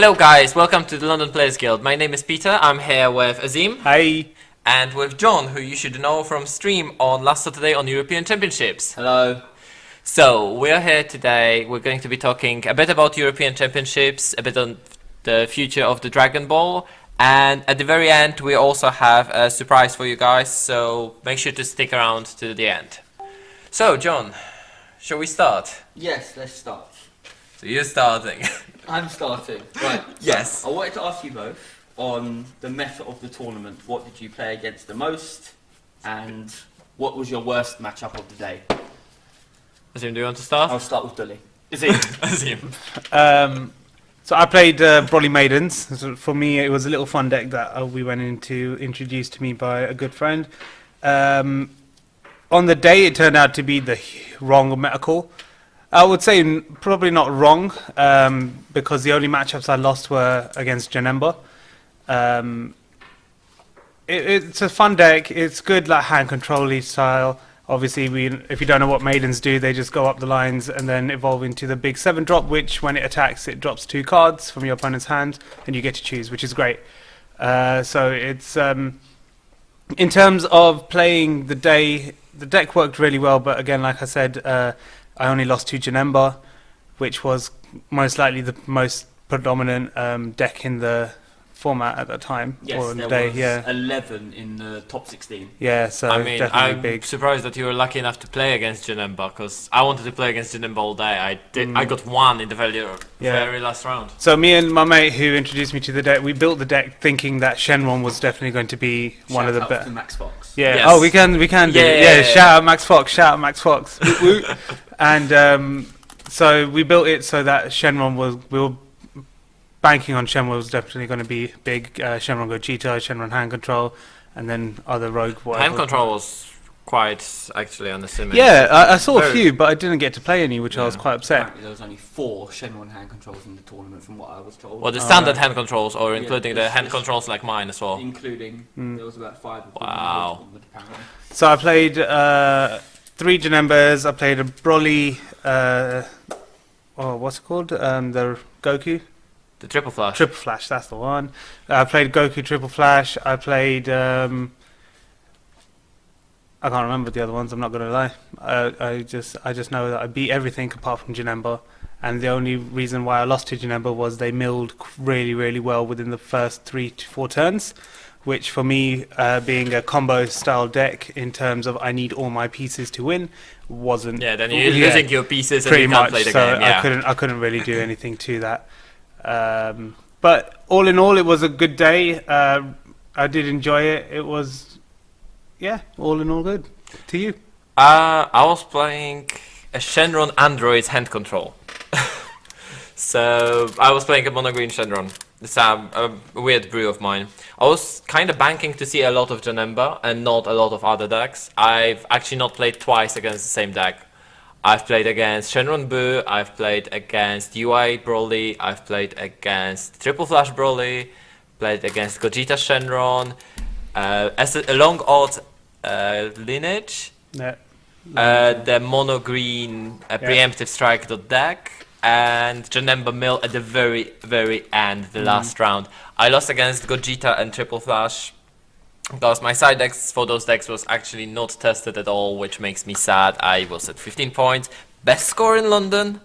Hello guys, welcome to the London Players Guild. My name is Peter, I'm here with Azim. Hi. And with John, who you should know from stream on last Saturday on European Championships. Hello. So, we're here today, we're going to be talking a bit about European Championships, a bit on the future of the Dragon Ball, and at the very end we also have a surprise for you guys, so make sure to stick around to the end. So, John, shall we start? Yes, let's start. So you're starting. I'm starting. Right. Yes. I wanted to ask you both on the method of the tournament. What did you play against the most? And what was your worst matchup of the day? Azim, do you want to start? I'll start with Dully. Is it? Azim. So I played Broly Maidens. So for me, it was a little fun deck that we went into, introduced to me by a good friend. On the day, it turned out to be the wrong meta call. I would say probably not wrong, because the only matchups I lost were against Janemba. It's a fun deck. It's good, like hand control-y style. Obviously, if you don't know what Maidens do, they just go up the lines and then evolve into the big 7-drop, which when it attacks, it drops 2 cards from your opponent's hand, and you get to choose, which is great. So it's in terms of playing the day, the deck worked really well. But again, like I said, I only lost to Janemba, which was most likely the most predominant deck in the format at that time. Yes, or in the there day. was Yeah. 11 in the top 16. Yeah, so I mean, definitely I'm big. surprised that you were lucky enough to play against Janemba, because I wanted to play against Janemba all day. I got one in the very last round. So me and my mate who introduced me to the deck, we built the deck thinking that Shenron was definitely going to be one of the Shout out to best. Max Fox. Yeah. Yes. Oh, we can do. Yeah. Yeah. Shout out Max Fox. Shout out Max Fox. Woot woot. And so we built it so that we were banking on Shenron was definitely going to be big. Shenron Gogeta, Shenron hand control, and then other rogue. Hand control was quite actually unassuming. Yeah, I saw a Very- few, but I didn't get to play any, which I was Yeah. quite upset. Apparently there was only 4 Shenron hand controls in the tournament from what I was told. Well, the standard right. hand controls, or Yeah, including the this- hand this- controls like mine as well. Including, there was about 5 of them in the Wow. tournament, apparently. So I played 3 Janembas. I played a Broly. What's it called? The Goku. The triple flash. Triple Flash, that's the one. I played Goku Triple Flash. I played. I can't remember the other ones. I'm not gonna lie. I just know that I beat everything apart from Janemba, and the only reason why I lost to Janemba was they milled really, really well within the first 3 to 4 turns, which for me, being a combo style deck in terms of I need all my pieces to win, wasn't. Yeah, then you're losing your pieces and Pretty you can't much. play the So game. Yeah. I couldn't really do anything to that. But all in all, it was a good day. I did enjoy it. It was, yeah, all in all good. To you? I was playing a Shenron Android's hand control. So I was playing a mono green Shenron. It's a weird brew of mine. I was kind of banking to see a lot of Janemba and not a lot of other decks. I've actually not played twice against the same deck. I've played against Shenron Buu, I've played against UI Broly, I've played against Triple Flash Broly, played against Gogeta Shenron, as a long odds lineage, Yeah. the mono green preemptive strike deck, and Janemba Mill at the very, very end, the last round. I lost against Gogeta and Triple Flash because my side decks for those decks was actually not tested at all, which makes me sad. I was at 15 points, best score in London.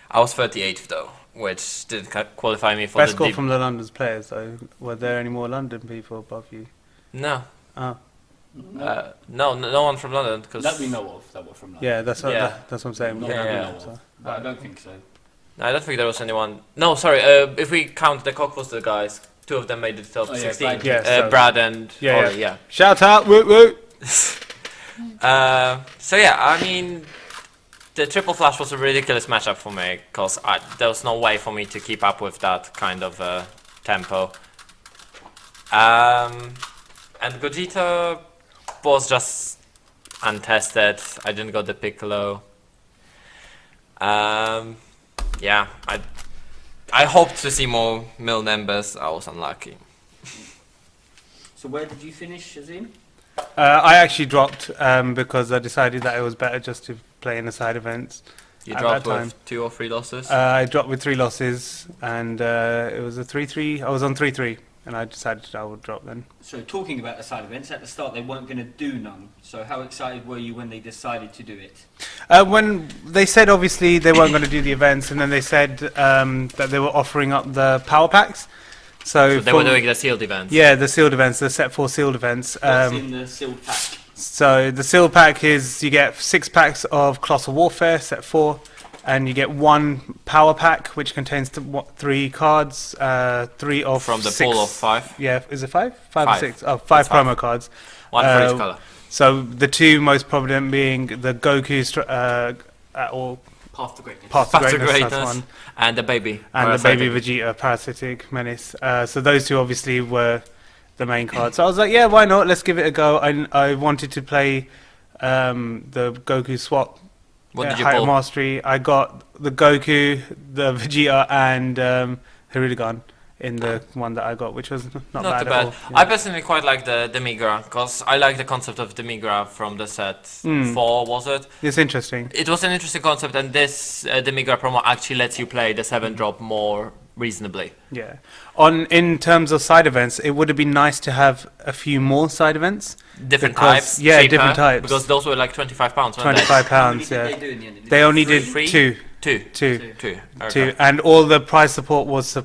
I was 38th though, which didn't qualify me for Best the score deep. from the London's players. So, were there any more London people above you? No, Oh, no one from London. Cause That we know of, that were from London. yeah, that's what, Yeah. that's what I'm saying. Not Yeah, that we yeah. know So- of, but I don't think so. No, I don't think there was anyone. No, sorry. If we count the Cockfoster guys, 2 of them made it top Oh, yeah, 16. Brad- Yeah, so- Brad and Yeah, Ollie, yeah. Shout out, woot woot. So yeah, I mean, the Triple Flash was a ridiculous matchup for me because there was no way for me to keep up with that kind of tempo. And Gogeta was just untested. I didn't got the Piccolo. Yeah, I hoped to see more mill numbers. I was unlucky. So where did you finish, Azim? I actually dropped because I decided that it was better just to play in the side events. You at dropped that time. with 2 or 3 losses. I dropped with 3 losses, and it was a 3-3. I was on 3-3, and I decided I would drop then. So talking about the side events, at the start they weren't going to do none. So how excited were you when they decided to do it? When they said obviously they weren't going to do the events, and then they said that they were offering up the power packs. So they were doing the sealed events. Yeah, the sealed events, the set 4 sealed events. What's in the sealed pack? So the sealed pack is you get 6 packs of Colossal Warfare, set 4, and you get 1 power pack which contains 3 cards, 3 of From the 6. pool of 5. Yeah, is it 5? 5 or Five. 6? Oh, 5 It's five. promo cards. 1 for each Uh, color. So the 2 most prominent being the Goku or Path to Greatness. Path to Path to Greatness, that's Greatness. one, And the baby. and the baby Parasitic. Vegeta, Parasitic Menace. So those 2 obviously were the main cards. So I was like, yeah, why not? Let's give it a go. I wanted to play the Goku swap. What did you Higher pull? Mastery. I got the Goku, the Vegeta, and Hirudegarn in the one that I got, which was not Not bad too at bad. all. I personally quite like the Demigra, because I like the concept of Demigra from the set 4, was it? It's interesting. It was an interesting concept, and this Demigra promo actually lets you play the 7-drop more reasonably. Yeah. In terms of side events, it would have been nice to have a few more side events. Different Because- types. yeah, cheaper, different types. Because those were like £25, weren't they? £25, How many did yeah. they do in the end? They only did Three? 2. Two. Two. Two. Okay. Two, and all the prize support was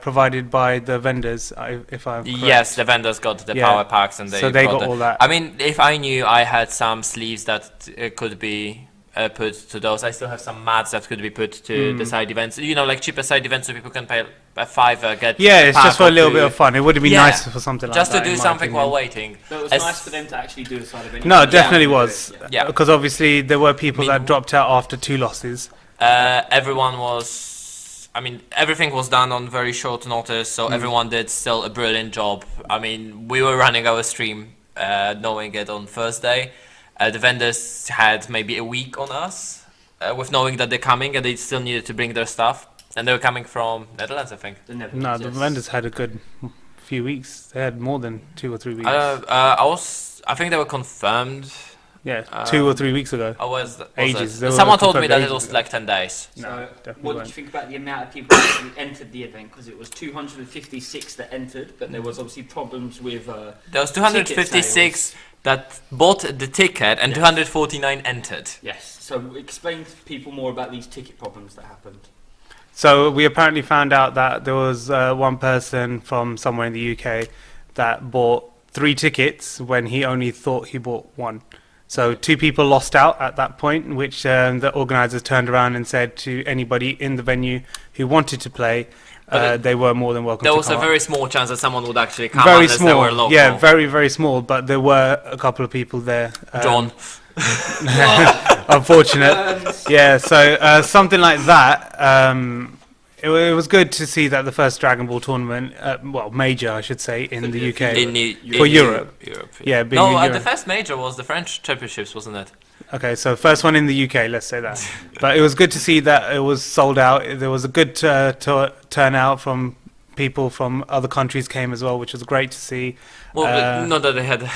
provided by the vendors, if I'm correct. Yes, the vendors got the Yeah. power packs, and So they got all that. I mean, if I knew I had some sleeves that could be put to those, I still have some mats that could be put to the side events. You know, like cheaper side events, so people can pay a $5, get Yeah, a it's just pack for a or little two, bit of fun. It would have been Yeah. nice for something like just that. to do in my something while opinion. waiting. So it was As- nice for them to actually do a side event. No, it Yeah. definitely Yeah. was. Yeah. Because obviously there were people I mean- that dropped out after 2 losses. Everyone was, I mean, everything was done on very short notice, so everyone did still a brilliant job. I mean, we were running our stream knowing it on Thursday. The vendors had maybe a week on us with knowing that they're coming, and they still needed to bring their stuff. And they were coming from Netherlands, I think. The Netherlands, No, the yes. vendors had a good few weeks. They had more than 2 or 3 weeks. I think they were confirmed. Yeah, 2 or 3 weeks ago. I was Ages. it? They were Someone told me confirmed that it ages was ago. like 10 days. So, definitely what did weren't. you think about the amount of people that actually entered the event? Because it was 256 that entered, but there was obviously problems with. There was 256 that bought the ticket, and 249 entered. Yes. So explain to people more about these ticket problems that happened. So we apparently found out that there was one person from somewhere in the UK that bought 3 tickets when he only thought he bought 1. So 2 people lost out at that point, which the organisers turned around and said to anybody in the venue who wanted to play, But they were more than welcome There to was come a up. very small chance that someone would actually come Very unless they were small, local. yeah, very, very small, but there were a couple of people there. John. Unfortunate. Yeah, so something like that. It was good to see that the first Dragon Ball tournament, well, major, I should say, in the UK. For Europe. Yeah, being No, in the Europe. first major was the French Championships, wasn't it? Okay, so first one in the UK, let's say that. But it was good to see that it was sold out. There was a good turnout from people from other countries came as well, which was great to see. Well, but not that they had.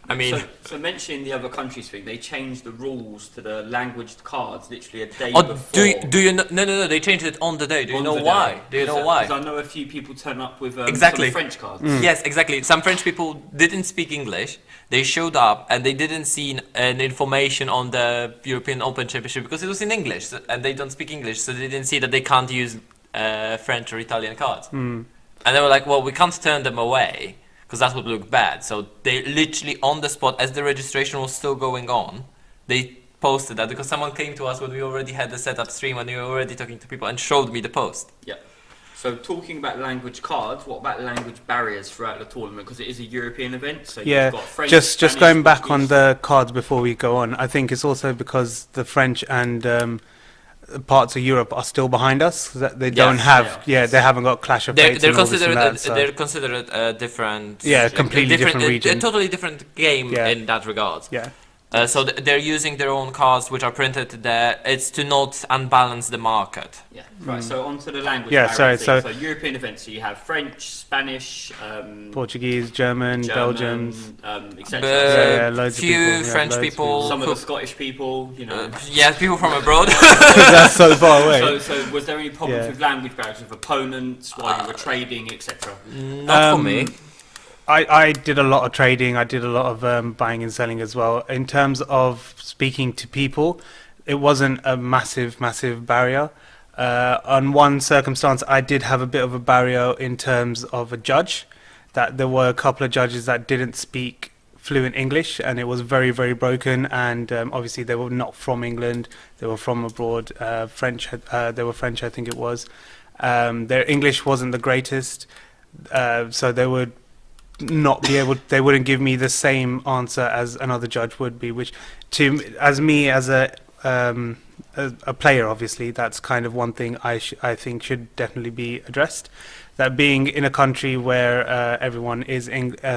I mean, so mentioning the other countries thing, they changed the rules to the language cards literally a day oh, before. do you know? No. They changed it on the day. Do you On know the why? day. Do you know Because why? I know a few people turn up with Exactly. some French cards. Yes, exactly. Some French people didn't speak English. They showed up and they didn't see an information on the European Open Championship because it was in English and they don't speak English, so they didn't see that they can't use French or Italian cards. And they were like, well, we can't turn them away because that would look bad. So they literally on the spot, as the registration was still going on, they posted that because someone came to us when we already had the setup stream and we were already talking to people and showed me the post. Yeah. So talking about language cards, what about language barriers throughout the tournament? Because it is a European event, so Yeah, you've got French, just Spanish, going back on Portuguese. the cards before we go on, I think it's also because the French and parts of Europe are still behind us. That they don't Yes, have, they are. they haven't got Clash of Fates. They're and all this and considered that, so- they're considered a different Yeah, completely different region. a totally different game Yeah. in that regard. Yeah. So they're using their own cards, which are printed there. It's to not unbalance the market. Yeah, right. So on to the language. Yeah, barrier sorry, thing. so- European events. So you have French, Spanish, Portuguese, German, Belgians. etc. Yeah, loads of few people, yeah, French loads of people. Some of who- the Scottish people, you know. yeah, people from abroad. That's so far away. So was there any problems Yeah. with language barriers with opponents while you were trading, etc.? Not for me. I did a lot of trading. I did a lot of buying and selling as well. In terms of speaking to people, it wasn't a massive barrier. On one circumstance, I did have a bit of a barrier in terms of a judge. That there were a couple of judges that didn't speak fluent English, and it was very broken. And obviously, they were not from England; they were from abroad. French. They were French, I think it was. Their English wasn't the greatest, so they would not be able. They wouldn't give me the same answer as another judge would be. Which, as a player, obviously, that's kind of one thing I think should definitely be addressed. That being in a country where everyone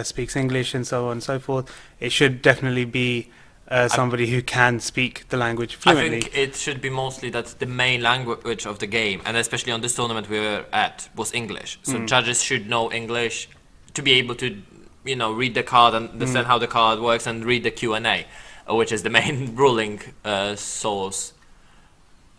speaks English and so on and so forth, it should definitely be somebody who can speak the language I fluently. think it should be mostly that the main language of the game, and especially on this tournament we were at, was English. So judges should know English to be able to, read the card and understand how the card works and read the Q&A, which is the main ruling source.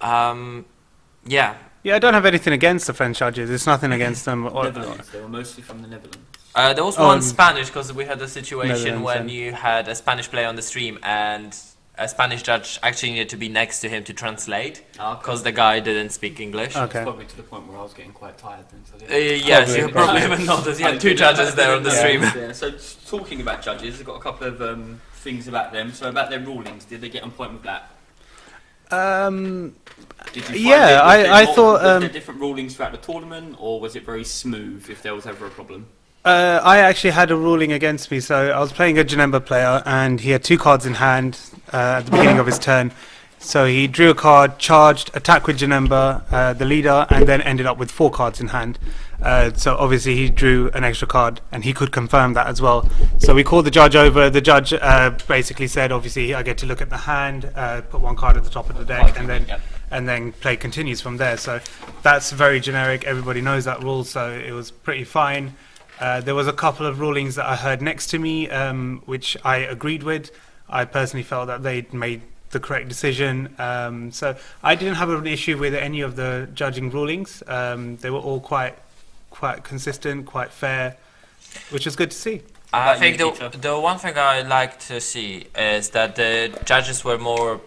Yeah. Yeah, I don't have anything against the French judges. It's nothing against them. Netherlands. They were mostly from the Netherlands. There was one Spanish, because we had a situation Netherlands, when yeah. you had a Spanish player on the stream and a Spanish judge actually needed to be next to him to translate, because the guy didn't speak English. Okay. It's probably to the point where I was getting quite tired then. So I didn't- Yes, Probably, you probably haven't noticed. You had two judges there on the stream. Yeah. So talking about judges, I've got a couple of things about them. So about their rulings, did they get on point with that? Did you find Yeah, I thought, was there different rulings throughout the tournament, or was it very smooth if there was ever a problem? I actually had a ruling against me. So I was playing a Janemba player, and he had two cards in hand at the beginning of his turn. So he drew a card, charged, attacked with Janemba, the leader, and then ended up with 4 cards in hand. So obviously he drew an extra card, and he could confirm that as well. So we called the judge over. The judge basically said, obviously, I get to look at the hand, put 1 card at the top of the deck, and then play continues from there. So that's very generic. Everybody knows that rule, so it was pretty fine. There was a couple of rulings that I heard next to me, which I agreed with. I personally felt that they'd made the correct decision. So I didn't have an issue with any of the judging rulings. They were all quite consistent, quite fair, which was good to see. I About think you, Peter? the one thing I like to see is that the judges were more,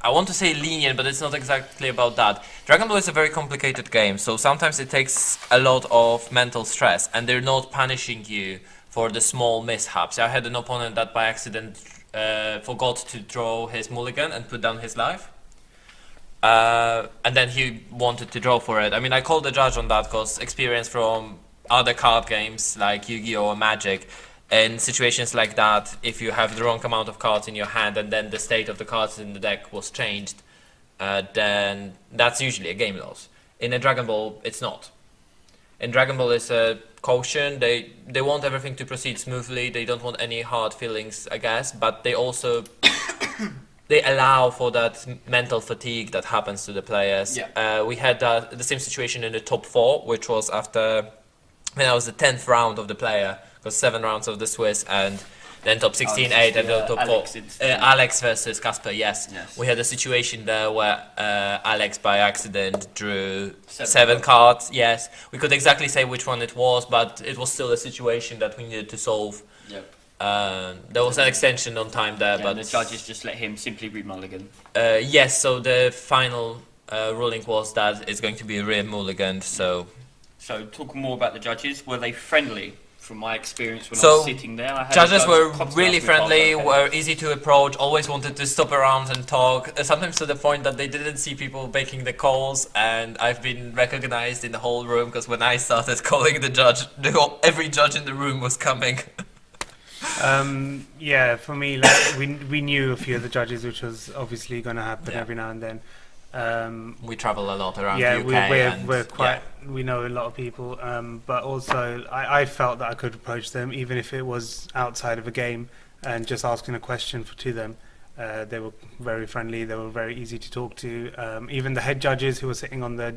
I want to say lenient, but it's not exactly about that. Dragon Ball is a very complicated game, so sometimes it takes a lot of mental stress, and they're not punishing you for the small mishaps. I had an opponent that by accident forgot to draw his mulligan and put down his life. And then he wanted to draw for it. I mean, I called the judge on that because experience from other card games like Yu-Gi-Oh! Or Magic, in situations like that, if you have the wrong amount of cards in your hand and then the state of the cards in the deck was changed, then that's usually a game loss. In a Dragon Ball, it's not. In Dragon Ball, it's a caution. They want everything to proceed smoothly. They don't want any hard feelings, I guess, but they also they allow for that mental fatigue that happens to the players. Yeah. We had the same situation in the top 4, which was after when I was the 10th round of the player, because 7 rounds of the Swiss and then top 16, 8 and the top 4. Alex incident. Alex versus Casper, yes. Yes. We had a situation there where Alex by accident drew 7 Seven cards, yes. We could exactly say which one it was, but it was still a situation that we needed to solve. Yep. There was an extension on time there, Yeah, but and the judges just let him simply read mulligan. yes, so the final ruling was that it's going to be a rear mulligan, so... So talk more about the judges. Were they friendly? From my experience when I So, was sitting there, I had Judges a judge were constantly really ask me if I was friendly, okay. were easy to approach, always wanted to stop around and talk, sometimes to the point that they didn't see people making the calls, and I've been recognized in the whole room because when I started calling the judge, every judge in the room was coming. Yeah, for me, like, we knew a few of the judges, which was obviously going to happen Yeah. every now and then. We travel a lot around Yeah, the UK. we're and, quite. We know a lot of people, but also I felt that I could approach them even if it was outside of a game. and just asking a question to them. They were very friendly. They were very easy to talk to. Even the head judges who were sitting on the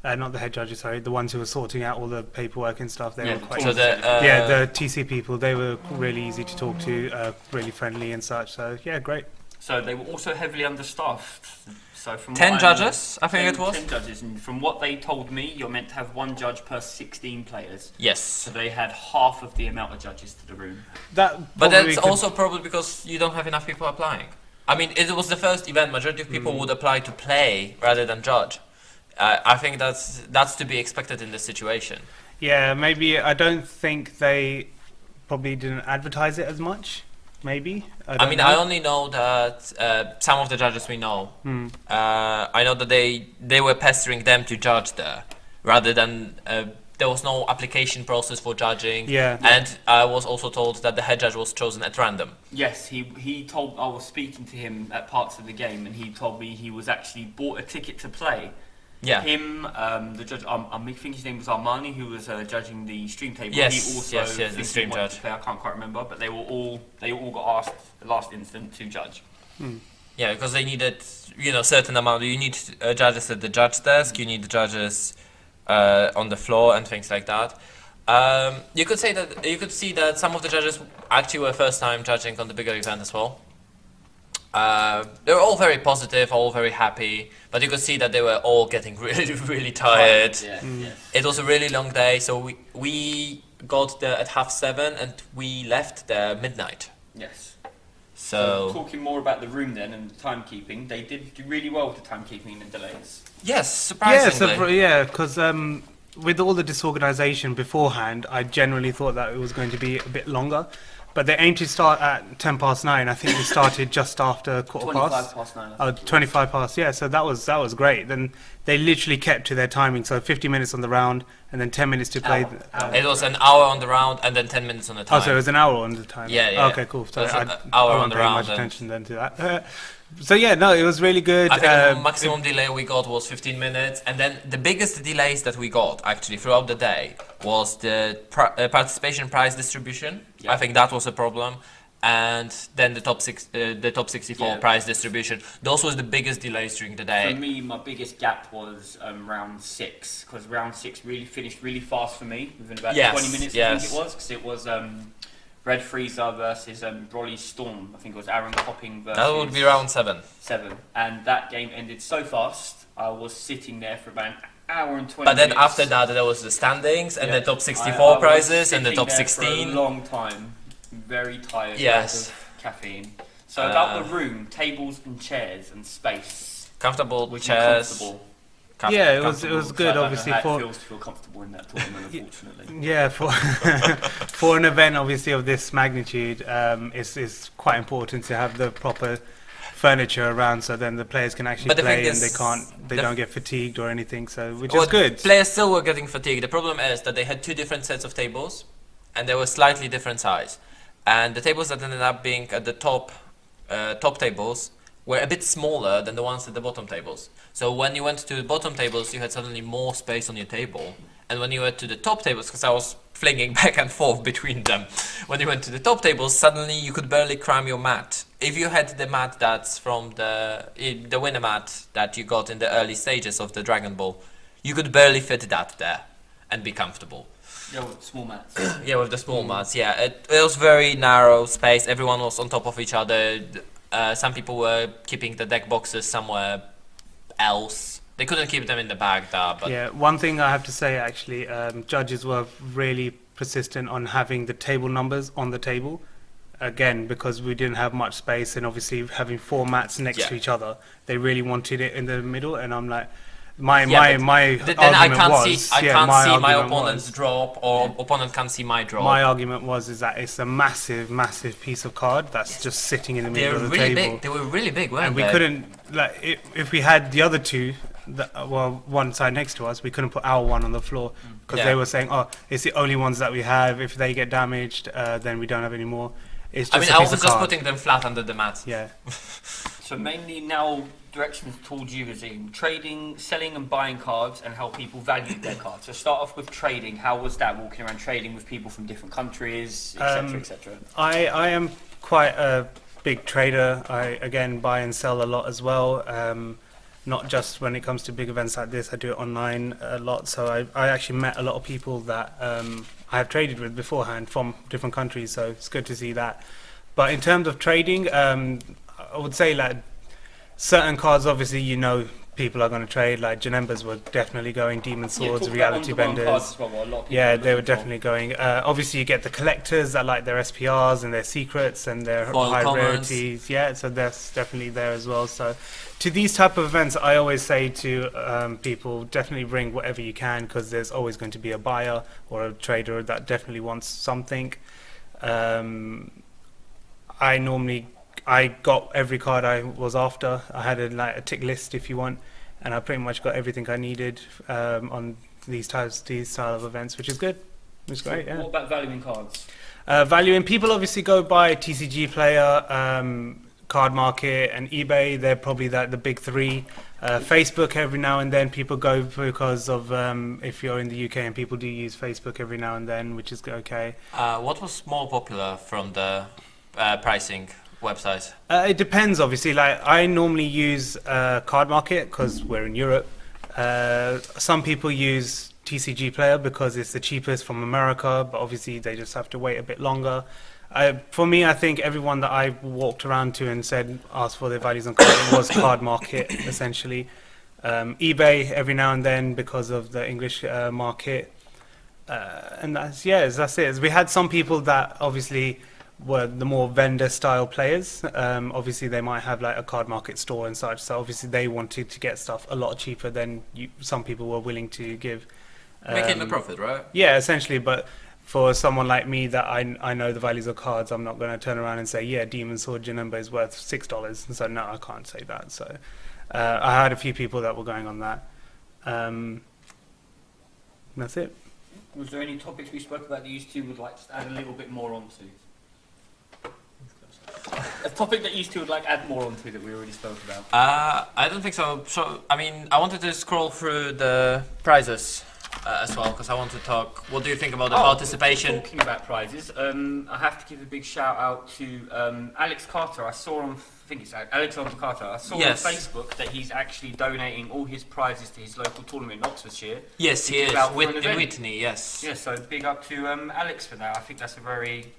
not the head judges, sorry, the ones who were sorting out all the paperwork and stuff. They Yeah, were the quite So the yeah, the TC people. They were really easy to talk to, really friendly and such. So yeah, great. So they were also heavily understaffed. So from 10 what I know- judges, I think it was. 10 judges, and from what they told me, you're meant to have one judge per 16 players. Yes. So they had half of the amount of judges to the room. That But probably that's could- also probably because you don't have enough people applying. I mean, it was the first event. Majority of people would apply to play rather than judge. I think that's to be expected in this situation. yeah, maybe I don't think they probably didn't advertise it as much. Maybe I don't mean, know. I only know that some of the judges we know. I know that they were pestering them to judge there, rather than there was no application process for judging. Yeah. And I was also told that the head judge was chosen at random. Yes, he told, I was speaking to him at parts of the game, and he told me he was actually bought a ticket to play. Yeah. Him, the judge, I think his name was Armani, who was judging the stream table. Yes, he also yes, the thinks he stream wanted judge. to play, I can't quite remember, but they all got asked the last instant to judge. Yeah, because they needed, certain amount. You need judges at the judge desk. You need judges on the floor and things like that. You could see that some of the judges actually were first time judging on the bigger event as well. They were all very positive, all very happy, but you could see that they were all getting really, really tired. Yeah, yes. It was a really long day, so we got there at 7:30 and we left there midnight. Yes. So talking more about the room then and the timekeeping, they did do really well with the timekeeping and the delays. yes, surprisingly. Yeah, because with all the disorganization beforehand, I generally thought that it was going to be a bit longer. But they aimed to start at 9:10. I think we started just after quarter 25 past. past 9. I Oh, think it was. 25 past, yeah, so that was great. Then they literally kept to their timing, so 50 minutes on the round and then 10 minutes to play. Hour. It was an hour on the round and then 10 minutes on the time. Oh, so it was an hour on the time. Yeah, yeah. Okay, cool. So It was I, an I hour wasn't on the paying round much and- attention then to that. So yeah, no, it was really good. I think the maximum delay we got was 15 minutes, and then the biggest delays that we got actually throughout the day was the participation prize distribution. Yeah. I think that was a problem, and then the top 64 Yeah. prize distribution. Those was the biggest delays during the For day. me, my biggest gap was round 6, because round 6 really finished really fast for me, within about Yes, 20 minutes, I yes. think it was, because it was Red Freezer versus Broly Storm. I think it was Aaron Copping versus That would be round 7. 7. And that game ended so fast, I was sitting there for about an hour and 20 But then minutes. after that there was the standings and Yeah. the top I 64 was prizes and the sitting top there for 16. a long time, very tired Yes. of caffeine. So about Uh, the room, tables and chairs and space. Comfortable Was you chairs. comfortable? Yeah, it was comfortable. good, So I don't obviously, know how for- it feels to feel comfortable in that tournament, unfortunately. Yeah, for for an event obviously of this magnitude, it's quite important to have the proper furniture around, so then the players can actually But the play thing and they is, they the don't get fatigued or anything. So which Well, is good. Players still were getting fatigued. The problem is that they had two different sets of tables, and they were slightly different size. And the tables that ended up being at the top tables were a bit smaller than the ones at the bottom tables. So when you went to the bottom tables, you had suddenly more space on your table. And when you went to the top tables, because I was flinging back and forth between them, when you went to the top tables, suddenly you could barely cram your mat. If you had the mat that's from the winner mat that you got in the early stages of the Dragon Ball, you could barely fit that there and be comfortable. Yeah, with small mats. Yeah, with the small mats, yeah. It was very narrow space, everyone was on top of each other. Some people were keeping the deck boxes somewhere else. They couldn't keep them in the bag there, but Yeah, one thing I have to say actually, judges were really persistent on having the table numbers on the table. Again, because we didn't have much space, and obviously having 4 mats next Yeah. to each other, they really wanted it in the middle. And I'm like, my Yeah, but my then I argument can't was, see I yeah, can't see my argument opponent's was- drop, or opponent can't see my drop. My argument is that it's a massive piece of card that's just sitting in the They're middle of the really table. big. They were really big, weren't And we they? couldn't, like, if we had the other two, well, one side next to us, we couldn't put our one on the floor because Yeah. they were saying, oh, it's the only ones that we have. If they get damaged, then we don't have any more. It's just I mean, a I piece was of just card. putting them flat under the mat. Yeah, So mainly now directions towards you, Azim. Trading, selling, and buying cards, and how people value their cards. So start off with trading. How was that? Walking around trading with people from different countries, etc., etc. I am quite a big trader. I again buy and sell a lot as well. Not just when it comes to big events like this. I do it online a lot. So I actually met a lot of people that I have traded with beforehand from different countries. So it's good to see that. But in terms of trading, I would say like certain cards, obviously, you know, people are going to trade. Like Janembas were definitely going, Demon Swords, Reality Benders. Yeah, they were definitely going. Obviously, you get the collectors that like their SPRs and their secrets and their Foil high commons. rarities. Yeah, so that's definitely there as well. So to these type of events, I always say to people, definitely bring whatever you can, because there's always going to be a buyer or a trader that definitely wants something. I got every card I was after. I had a tick list, if you want, and I pretty much got everything I needed on these style of events, which is good. It's great. Yeah. What about valuing cards? Valuing, people obviously go by TCG Player, Card Market, and eBay. They're probably the big three. Facebook every now and then people go because of if you're in the UK, and people do use Facebook every now and then, which is okay. What was more popular from the pricing website? It depends, obviously. Like I normally use Card Market because we're in Europe. Some people use TCG Player because it's the cheapest from America, but obviously they just have to wait a bit longer. For me, I think everyone that I walked around to and asked for their values on cards, it was Card Market essentially. eBay every now and then because of the English market, and that's it. We had some people that obviously were the more vendor style players. Obviously they might have like a Card Market store and such, so obviously they wanted to get stuff a lot cheaper than some people were willing to give. Making a profit, right? Yeah, essentially. But for someone like me that I know the values of cards, I'm not going to turn around and say, yeah, Demon Sword Janemba is worth $6. And so no, I can't say that. So I had a few people that were going on that. That's it. Was there any topics we spoke about that you two would like to add a little bit more onto? A topic that you two would like to add more onto that we already spoke about? I don't think so. So, I mean, I wanted to scroll through the prizes as well, because I want to talk. What do you think about the participation? Talking about prizes, I have to give a big shout out to Alex Carter. I saw on, I think it's Alexander Carter. I saw Yes. on Facebook that he's actually donating all his prizes to his local tournament in Oxfordshire. Yes, he is. About for an In event. Whitney, yes. Yeah, so big up to Alex for that. I think that's a very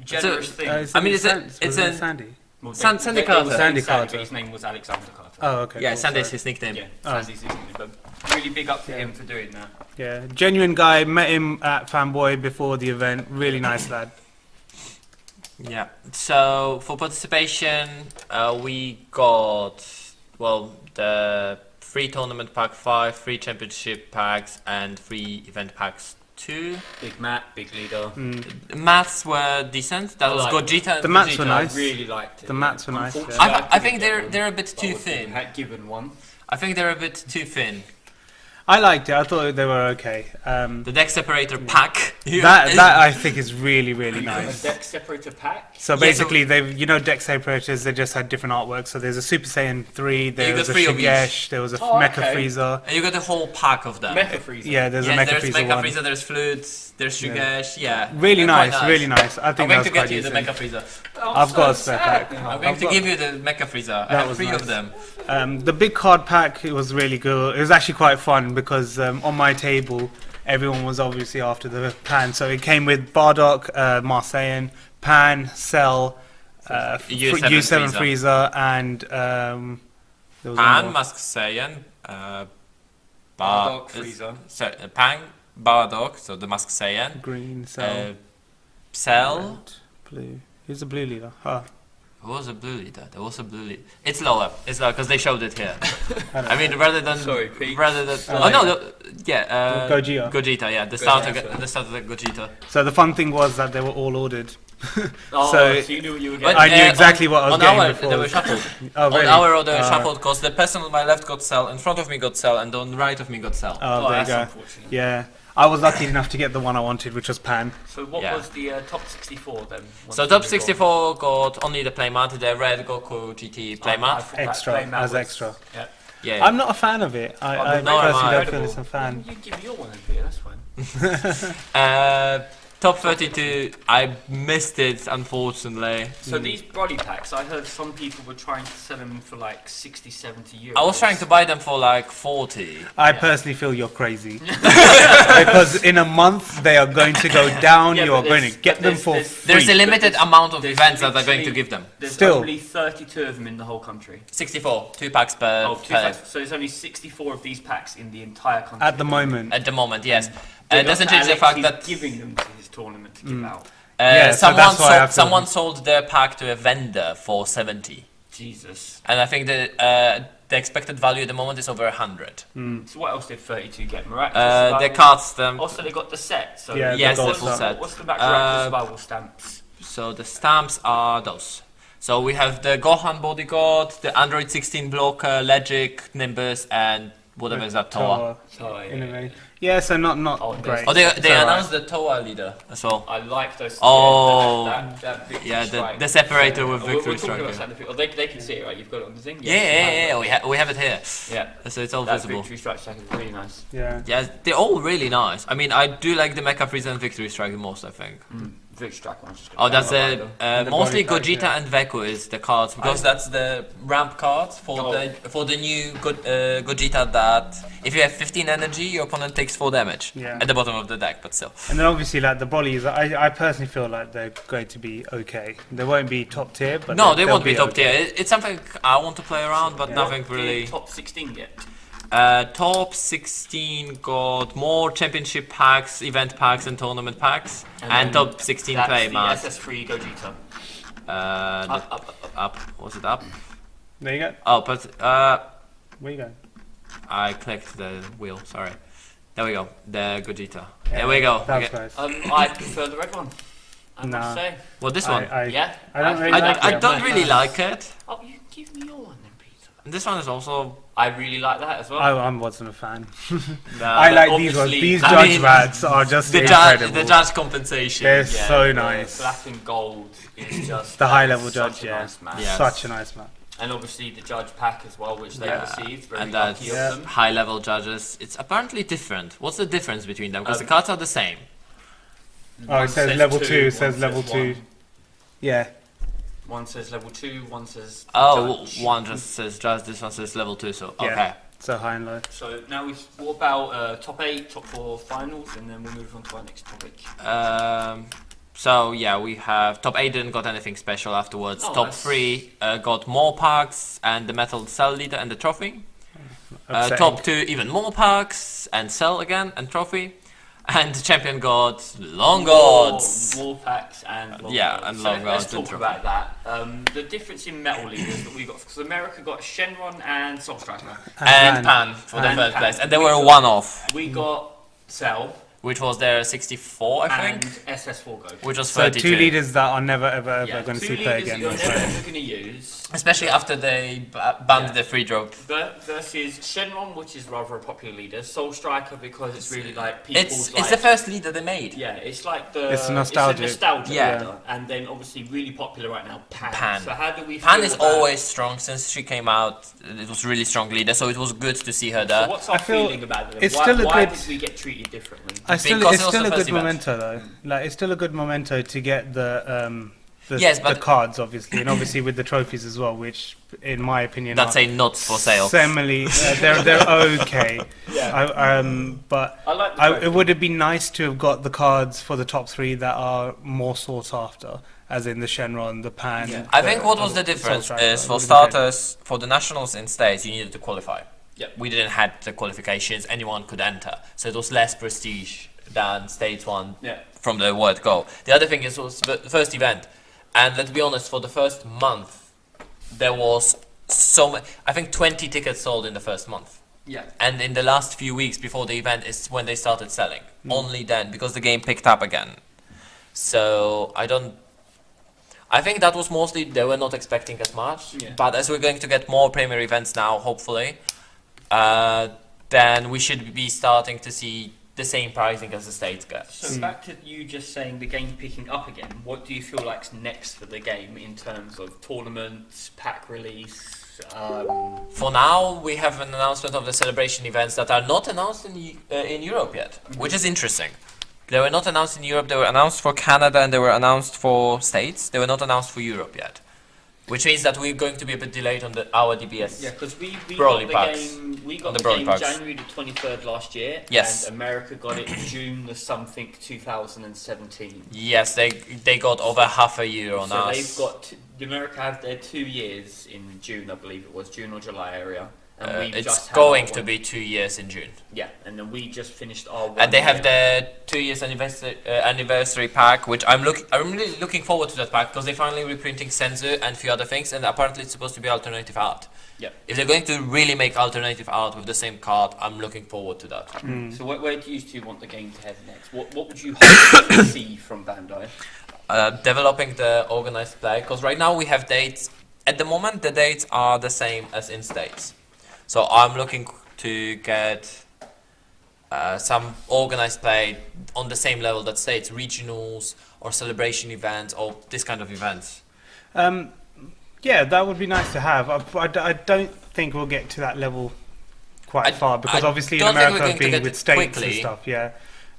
generous thing. I mean, it's a- Sandy. Well, Sandy they Carter. were saying Sandy Sandy, Carter. but his name was Alexander Carter. Oh, okay. Yeah, cool, Sandy's sorry. his nickname. Yeah, Oh. Sandy's his name. But really big up to him for doing that. Yeah, genuine guy. Met him at Fanboy before the event. Really nice lad. Yeah. So for participation, we got the free tournament pack 5, free championship packs, and free event packs 2. Big Matt, big leader. Maths were decent. That I was like Gogeta. The maths were Gogeta. nice. I really liked it. The mats were nice, yeah. Unfortunately, I think couldn't get they're one, a bit but too I was thin. Had given one. I think they're a bit too thin. I liked it. I thought they were okay. The deck separator pack. That I think is really really nice. A deck separator pack. So Yeah, basically, deck separators. They just had different artworks. So there's a Super Saiyan 3. There got was a 3 of each. Shigesh. There was a Oh, Mecha okay. Frieza. And you got a whole pack of them. Mecha Freezer. Yeah, there's a Yes, Mecha there's Frieza Mecha one. Frieza, there's Flutes, there's Shugesh, yeah. Really They're quite nice, really nice. I I'm think going that to was quite get you the decent. Mecha Frieza. I've got a spare pack. I'm going to give you the Mecha Frieza. I That have was 3 nice. of them. The big card pack, it was really good. It was actually quite fun because on my table, everyone was obviously after the Pan. So it came with Bardock, Marseillan, Pan, Cell, U7 Frieza, and there was one Pan, more. Mask Saiyan, Bardock, Frieza. Pan, Bardock, so the Mask Saiyan, Green, Cell, Cell. red, blue. Who's the blue leader? Oh, Who was a blue leader? There was a blue leader. It's lower because they showed it here. I mean, rather than Sorry, Pete. rather than Gogeta. Gogeta, yeah, the start of the Gogeta. So the fun thing was that they were all ordered Oh, So- so you knew what you were But, getting. I knew exactly what I was on getting our, before. They were shuffled. Oh, On really? our row, they were shuffled because the person on my left got sell, in front of me got sell, and on the right of me got sell. Oh, there you that's go. unfortunate. Yeah, I was lucky enough to get the one I wanted, which was Pan. So what Yeah. was the top 64 then? So top 64 got only the playmat, the red Goku GT playmat. Extra, as extra. Yeah. Yeah. I'm not a fan of it. I no, I'm personally don't not. feel it's a fan. You give me your one then, Peter, that's fine. Top 32, I missed it unfortunately. So these body packs, I heard some people were trying to sell them for like 60, 70 euros. I was trying to buy them for like 40. I personally feel you're crazy. Because in a month they are going to go down, Yeah, you but are going there's- to get but them there's- for there's- free. There's a limited there's- amount of there's events that are going to literally- give them. There's Still. only 32 of them in the whole country. 64, 2 packs per, Oh, two per packs. So there's only 64 of these packs in the entire country. At the moment. at the moment, yes. Big It doesn't up change the Alex, fact he's that giving them to his tournament to give out. Yeah, so someone, that's why I feel- someone sold their pack to a vendor for 70. Jesus. And I think the expected value at the moment is over 100. So what else did 32 get? Miraculous The Survival? cards, them. Also, they got the set. So Yeah, Yes, the the gold full set. set. What's the Miraculous Uh, Survival stamps? So the stamps are those. So we have the Gohan Bodyguard, the Android 16 blocker, Legic, Nimbus, and whatever is that, Toa. Oh, yeah. Anyway. Yeah, so not Oh, great. Oh, they It's alright. announced the Toa leader as well. I like those. Oh. that Victory Yeah, Strike. the separator with Oh, Victory we're talking Strike. about Yeah, Santa Fe. Oh, they can see it, right? You've got it on the thing. yeah. We have it here. Yeah. So it's all That visible. Victory Strike stack is really nice. Yeah. Yeah, they're all really nice. I mean, I do like the Mecha Frieza and Victory Strike the most, I think. Victory Strike one's just Oh, that's gonna the the mostly body Gogeta pack, yeah. and Veku is the cards because that's the ramp cards for Oh. the new Gogeta that if you have 15 energy, your opponent takes 4 damage Yeah. at the bottom of the deck, but still. And then obviously, like the Brollies, I personally feel like they're going to be okay. They won't be top tier, but No, they they'll won't be top okay. tier. It's something I want to play around, but Yeah. nothing What did really. Top 16 get. Top 16 got more championship packs, event packs, and tournament packs, and then top 16 That's play the mats. SS3 Gogeta. Up. Up. Was it up? There you go. Oh, but Where you go? I clicked the wheel. Sorry. There we go. The Gogeta. Yeah, There we go. That's Okay. nice. I prefer the red one. I Nah. must say. Well, this one. Yeah. I don't really I, like I it. don't really like it. Oh, you give me your one then, Peter. And this one is also. I really like that as well. I wasn't a fan. Uh, I like these ones. obviously- These I judge mean, rats are just the judge. incredible. The judge compensation. They're Yeah, so the nice. Black and gold is just The high that is level such judge, a yeah. nice match. Yeah. Such a nice map. And obviously the judge pack as well, which they Yeah, received. Very and lucky that's of them. high level judges. It's apparently different. What's the difference between them? Because the Um, cards are the same. Oh, One it says level 2, it one says level 2. one. Yeah. One says level 2, one says Oh, judge. one just says judge. This one says level 2. So Yeah. okay. So high and low. So now what about top 8, top 4 finals, and then we'll move on to our next topic. So yeah, we have top 8 didn't got anything special afterwards. Oh, Top that's- 3 got more packs and the metal cell leader and the trophy. Upsetting. Top 2 even more packs and cell again and trophy. And the champion got long gods. More packs and long Yeah, gods. and So long let's gods and talk trophy. about that. The difference in metal leaders that we got, because America got Shenron and Soul Striker. And Pan for the And third Pan. place. And they We were a got- one-off, We got Cell which was their 64, I and think. SS4 Go. Which was So 32. 2 leaders that are never ever Yeah, going to two see play leaders again. that you're that's never right. ever going to use. Especially after they banned Yeah. the free drop. Versus Shenron, which is rather a popular leader. Soul Striker, because it's really like people's It's the first leader they made. Yeah, it's like the It's nostalgic. It's a nostalgia Yeah. leader. And then obviously really popular right now, Pan. Pan. So how do we Pan feel is about- always strong since she came out. It was really strong leader, so it was good to see her So there. what's our I feel feeling about them? it's why still a why good- did we get treated differently? Because It's it was still the a first good event. memento though. Like it's still a good memento to get the Yes, the but- cards obviously, and obviously with the trophies as well, which in my opinion That's are a not for sale. similarly they're okay. Yeah. But I like the it would have been nice to have got the cards for the top 3 that are more sought after, as in the Shenron, the Pan. Yeah. I think what was the difference Soul Striker, is for would have been great. starters, for the nationals in states, you needed to qualify. Yep. We didn't have the qualifications; anyone could enter, so it was less prestige than states one Yeah. from the word go. The other thing is was the first event, and let's be honest, for the first month, there was I think 20 tickets sold in the first month. Yeah. And in the last few weeks before the event is when they started selling. Only then, because the game picked up again. So I don't I think that was mostly they were not expecting as much. Yeah. But as we're going to get more Premier events now, hopefully, then we should be starting to see the same pricing as the States get. So back to you just saying the game picking up again. What do you feel like's next for the game in terms of tournaments, pack release? For now, we have an announcement of the celebration events that are not announced in Europe yet, which is interesting. They were not announced in Europe. They were announced for Canada and they were announced for States. They were not announced for Europe yet, which means that we're going to be a bit delayed on our DBS. Yeah, because we Broly got the packs. game. We got On the the Broly game packs. January the 23rd last year. Yes. And America got it June the something 2017. Yes, they got over half a year on So us. they've got America have their 2 years in June, I believe it was June or July area, and we've It's just had going our to one. be 2 years in June. Yeah, and then we just finished our one. And they have year. their 2 years anniversary pack, which I'm really looking forward to that pack because they're finally reprinting Senzu and a few other things, and apparently it's supposed to be alternative art. Yeah. If they're going to really make alternative art with the same card, I'm looking forward to that. So where do you two want the game to head next? What would you hope to see from Bandai? Developing the organized play, because right now we have dates. At the moment, the dates are the same as in States. So I'm looking to get some organized play on the same level that States, regionals or celebration events or this kind of events. Yeah, that would be nice to have. I don't think we'll get to that level quite far because I obviously in don't think we're America going to being get with it states quickly. and stuff, yeah.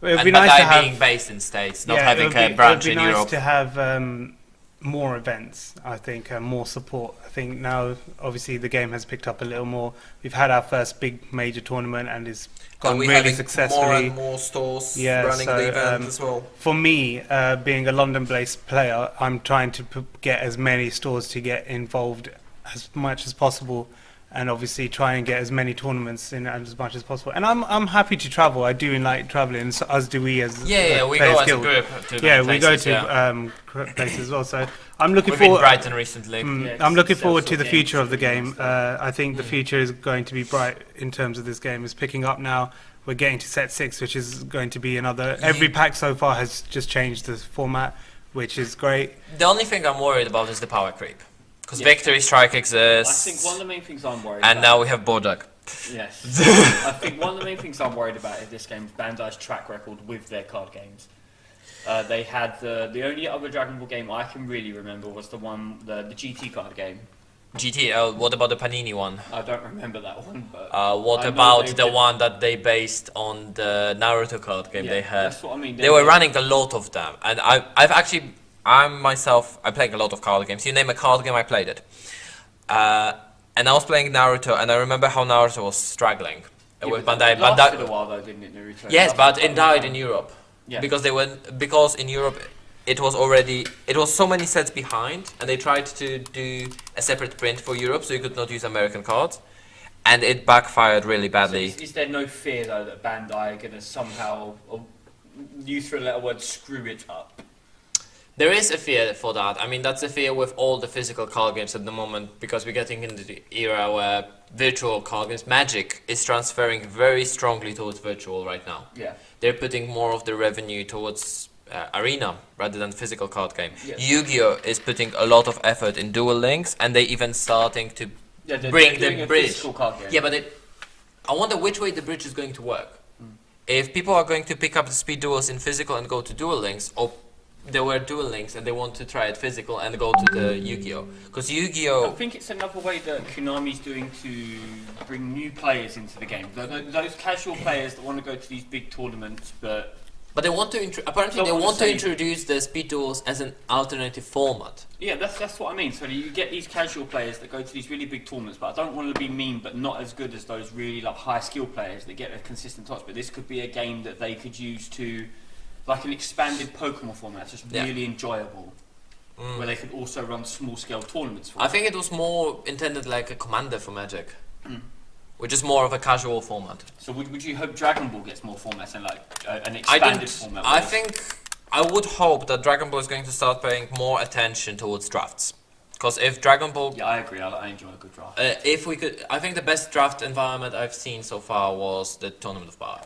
It would And be nice to Bandai have. being based in States, not yeah, having it would a be, branch it would in be nice Europe. to have more events. I think more support. I think now obviously the game has picked up a little more. We've had our first big major tournament and it's gone And we're really having successfully. more and more stores Yeah, running so, the event as well. For me, being a London-based player, I'm trying to get as many stores to get involved as much as possible, and obviously try and get as many tournaments in as much as possible. And I'm happy to travel. I do like traveling, so as do we as Yeah, we Players go as a Guild. group to Yeah, the we go places, to yeah. places as well. So I'm looking We've been forward. Brighton recently. Yeah, I'm looking it's forward to also the future games of the to do game. and stuff. I think the future is going to be bright in terms of this game. It's picking up now. We're getting to set 6, which is going to be another. Every pack so far has just changed the format, which is great. The only thing I'm worried about is the power creep. Because Yeah. Victory Strike I exists, think one of the main things I'm worried and about. now we have Bojack. Yes. I think one of the main things I'm worried about is this game's Bandai's track record with their card games. They had the only other Dragon Ball game I can really remember was the GT card game. GTL, what about the Panini one? I don't remember that one, but What I know about they the did- one that they based on the Naruto card game yeah, they had? That's what I mean. They were running a lot of them, and I'm playing a lot of card games. You name a card game, I played it. And I was playing Naruto, and I remember how Naruto was struggling with Bandai. It lasted a while though, didn't it, Naruto? Yes, It but lasted it quite a long died time. in Europe Yeah. because in Europe it was so many sets behind, and they tried to do a separate print for Europe, so you could not use American cards, and it backfired really So badly. is there no fear though that Bandai are going to somehow, use three letter word, screw it up? There is a fear for that. I mean, that's a fear with all the physical card games at the moment, because we're getting into the era where virtual card games, Magic, is transferring very strongly towards virtual right now. Yeah. They're putting more of the revenue towards arena rather than physical card game. Yes. Yu-Gi-Oh is putting a lot of effort in Duel Links, and they even starting to Yeah, they're bring doing the a bridge. physical card game. Yeah, but I wonder which way the bridge is going to work. If people are going to pick up the speed duels in physical and go to Duel Links, or they were Duel Links and they want to try it physical and go to the Yu-Gi-Oh. Because I Yu-Gi-Oh, think it's another way that Konami's doing to bring new players into the game. Those casual players that want to go to these big tournaments, but but they want to apparently Don't they wanna want to say- introduce the speed duels as an alternative format. yeah, that's what I mean. So you get these casual players that go to these really big tournaments, but I don't want to be mean, but not as good as those really like high skill players that get a consistent touch. But this could be a game that they could use to, like an expanded Pokemon format, just Yeah. really enjoyable, where they could also run small scale tournaments for. I think it was more intended like a commander for Magic, which is more of a casual format. So would you hope Dragon Ball gets more formats and like an I expanded don't. format? I with this? think I would hope that Dragon Ball is going to start paying more attention towards drafts. Because if Dragon Ball, Yeah, I agree. I enjoy a good draft. if we could, I think the best draft environment I've seen so far was the Tournament of Power.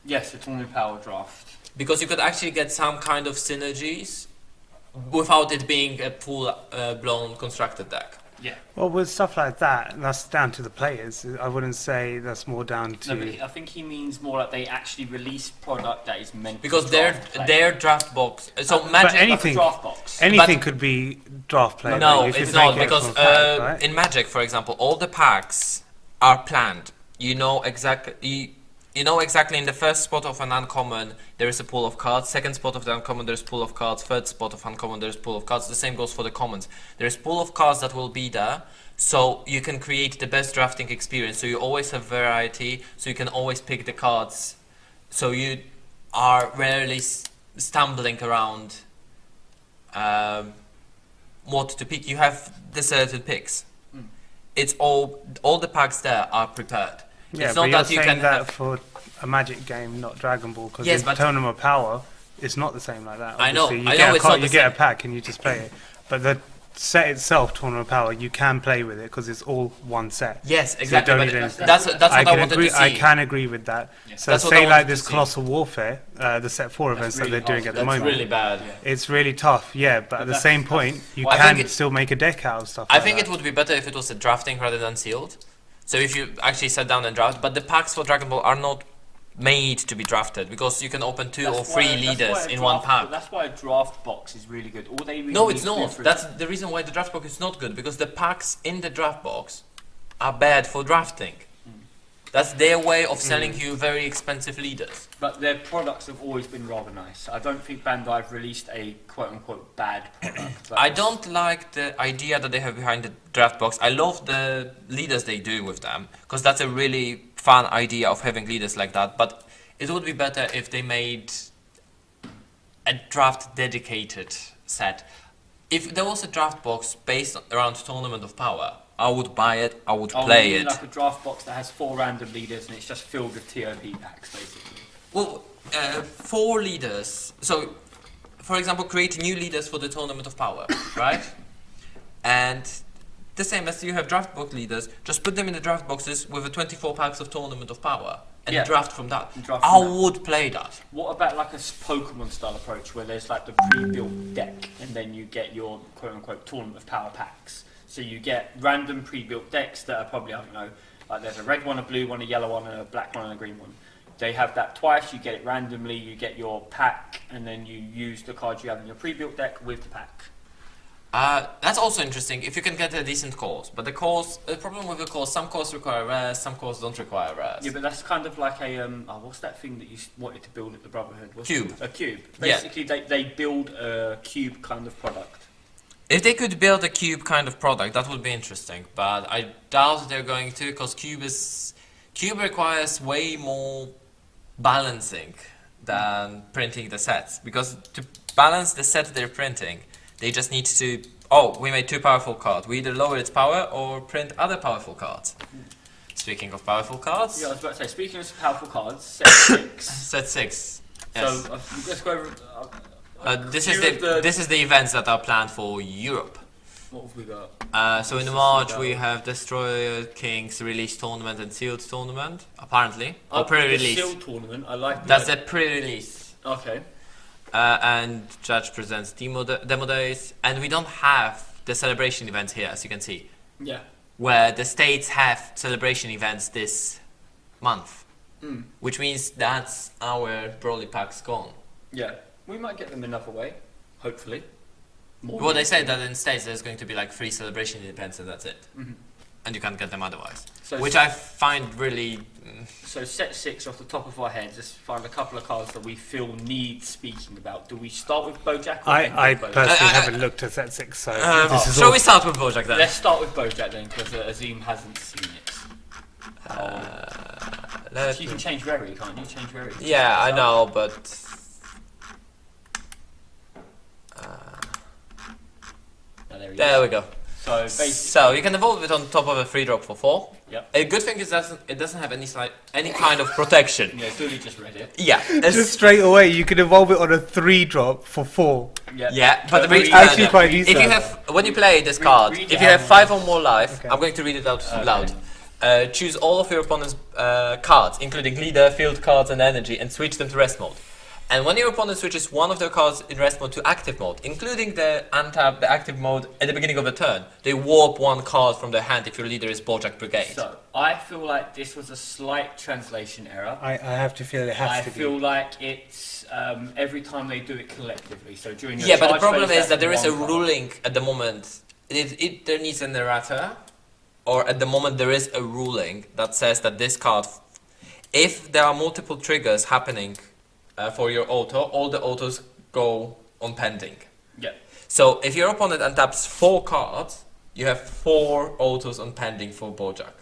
Yes, the tournament power draft. Because you could actually get some kind of synergies without it being a full blown constructed deck. Yeah. Well, with stuff like that, that's down to the players. I wouldn't say that's more down to. No, but I think he means more like they actually release product that is meant Because for their draft play. their draft box. So But Magic. Like a anything- draft box. Anything could be draft play. No, though, if you it's make not it because for a fact, right? in Magic, for example, all the packs are planned. You know exactly. You know exactly in the first spot of an uncommon there is a pool of cards. Second spot of the uncommon there's pool of cards. Third spot of uncommon there's pool of cards. The same goes for the commons. There's pool of cards that will be there, so you can create the best drafting experience. So you always have variety. So you can always pick the cards. So you are rarely stumbling around what to pick. You have deserted picks. It's all the packs there are prepared. Yeah, It's but not you're that you saying can that have. for a Magic game, not Dragon Ball, because Yes, in but- Tournament of Power, it's not the same like that. I know, Obviously. You I get know a it's not you the get a same. pack and you just play it. But the set itself, Tournament of Power, you can play with it because it's all one set. Yes, you exactly. don't But need anything. that's what I can wanted agree, to see. I can agree with that. Yeah. So That's what I say wanted like to this see. Colossal Warfare, the set 4 events really that they're doing hard. at the That's moment. really bad. It's really tough, yeah, but at the that's- same point, you well, I can think it- still make a deck out of stuff I like think that. it would be better if it was a drafting rather than sealed. So if you actually sat down and draft, but the packs for Dragon Ball are not made to be drafted because you can open 2 or 3 leaders in one pack. That's why a draft box is really good. All they really No, need it's to do not. for That's the reason why the draft box is not good because the packs in the draft box are bad for drafting. That's their way of selling you very expensive leaders. But their products have always been rather nice. I don't think Bandai have released a quote-unquote bad product. but I it's- don't like the idea that they have behind the draft box. I love the leaders they do with them because that's a really fun idea of having leaders like that. But it would be better if they made a draft dedicated set. If there was a draft box based around Tournament of Power, I would buy it. I would Oh, play you mean it. like a draft box that has 4 random leaders and it's just filled with TOP packs, basically. Well, 4 leaders. So, for example, create new leaders for the Tournament of Power, right? And the same as you have draft box leaders, just put them in the draft boxes with the 24 packs of Tournament of Power and Yeah. draft from that. And draft I from that. would play that. What about like a Pokemon style approach where there's like the pre-built deck and then you get your quote-unquote Tournament of Power packs? So you get random pre-built decks that are probably, I don't know, like there's a red one, a blue one, a yellow one, and a black one, and a green one. They have that twice, you get it randomly, you get your pack, and then you use the cards you have in your pre-built deck with the pack. That's also interesting if you can get a decent course. But the problem with the course, some courses require rares, some courses don't require rares. Yeah, but that's kind of like a, what's that thing that you wanted to build at the Brotherhood? What's Cube. A cube. Yeah. Basically, they build a cube kind of product. If they could build a cube kind of product, that would be interesting. But I doubt they're going to, because cube requires way more balancing than printing the sets. Because to balance the set they're printing, they just need to. Oh, we made 2 powerful cards. We either lower its power or print other powerful cards. Speaking of powerful cards, Yeah, I was about to say, speaking of powerful cards, set 6. set 6. Yes. So let's go over. This few is of the- this is the events that are planned for Europe. What have we got? So in March we have Destroyer Kings release tournament and sealed tournament, apparently, or The pre-release. Seal tournament. I like That's that. the pre-release. Okay. And Judge presents demo days, and we don't have the celebration events here, as you can see, Yeah. where the states have celebration events this month, Mm. which means that's our Broly packs gone. Yeah. We might get them another way, hopefully. More Well, they than- say that in states there's going to be like 3 celebration events, and that's it, Mhm. and you can't get them otherwise. So Which I find really. So set 6 off the top of our heads. Let's find a couple of cards that we feel need speaking about. Do we start with Bojack? Or end I with Bojack? personally haven't looked at set 6, so this is Shall all. we start with Bojack then? Let's start with Bojack then, because Azim hasn't seen it. Let You me- can change Rary, can't you? Change Rary. Yeah, I know, but Oh, there he there is. we go. So basically, So you can evolve it on top of a 3-drop for 4. Yep. A good thing is that it doesn't have any kind of protection. yeah, Dooley just read it. Yeah, Just straight away, you can evolve it on a 3-drop for 4. yeah, but the read reason Actually, that. quite if decent. you have when you play this card, read if it you have out. 5 or more life, Okay. I'm going to read it out Okay. loud. Choose all of your opponent's cards, including leader, field cards, and energy, and switch them to rest mode. And when your opponent switches one of their cards in rest mode to active mode, including the untap, the active mode at the beginning of the turn, they warp one card from their hand if your leader is Bojack Brigade. So I feel like this was a slight translation error. I have to feel it has I to feel be. like it's every time they do it collectively. So during your Yeah, but the charge problem phase, is that that's there is a one card. ruling at the moment. It there needs an errata, or at the moment there is a ruling that says that this card, if there are multiple triggers happening for your auto, all the autos go on pending. Yeah. So if your opponent untaps 4 cards, you have 4 autos on pending for Bojack.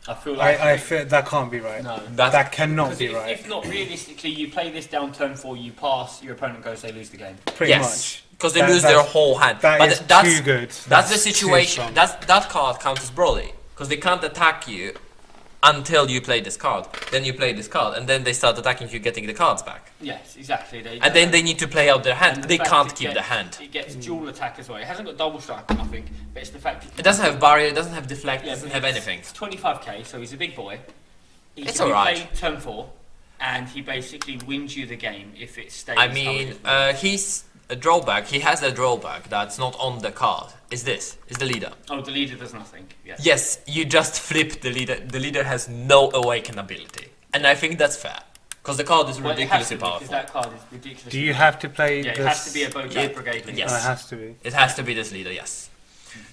I feel like I feel that can't be right. no. That cannot Because be if, right. if not, realistically, you play this down turn 4, you pass, your opponent goes, they lose the game. Pretty Yes, much. because they That- lose their that's- whole hand. That but is that's too good. that's the too situation. strong. That card counts as Broly because they can't attack you until you play this card. Then you play this card, and then they start attacking you, getting the cards back. Yes, exactly. And then they need to play out their hand. and the They fact can't it keep the gets- hand. It gets dual attack as well. It hasn't got double strike, I think, but it's the fact It doesn't have barrier. It doesn't have deflect. It Yeah, doesn't but have it's- anything. It's 25k, so he's a big boy. He It's can be alright. played turn 4, and he basically wins you the game if it stays. I how it mean, is. he's a drawback. He has a drawback that's not on the card. Is this? Is the leader? Oh, the leader does nothing. Yes. Yes, you just flip the leader. The leader has no awaken ability, and I think that's fair because the card is Well, it has ridiculously to be, because powerful. that card is ridiculous. Do you have to play Yeah, it this? has to be a Bojack Brigade leader. yes. Oh, it has to be. It has to be this leader, yes.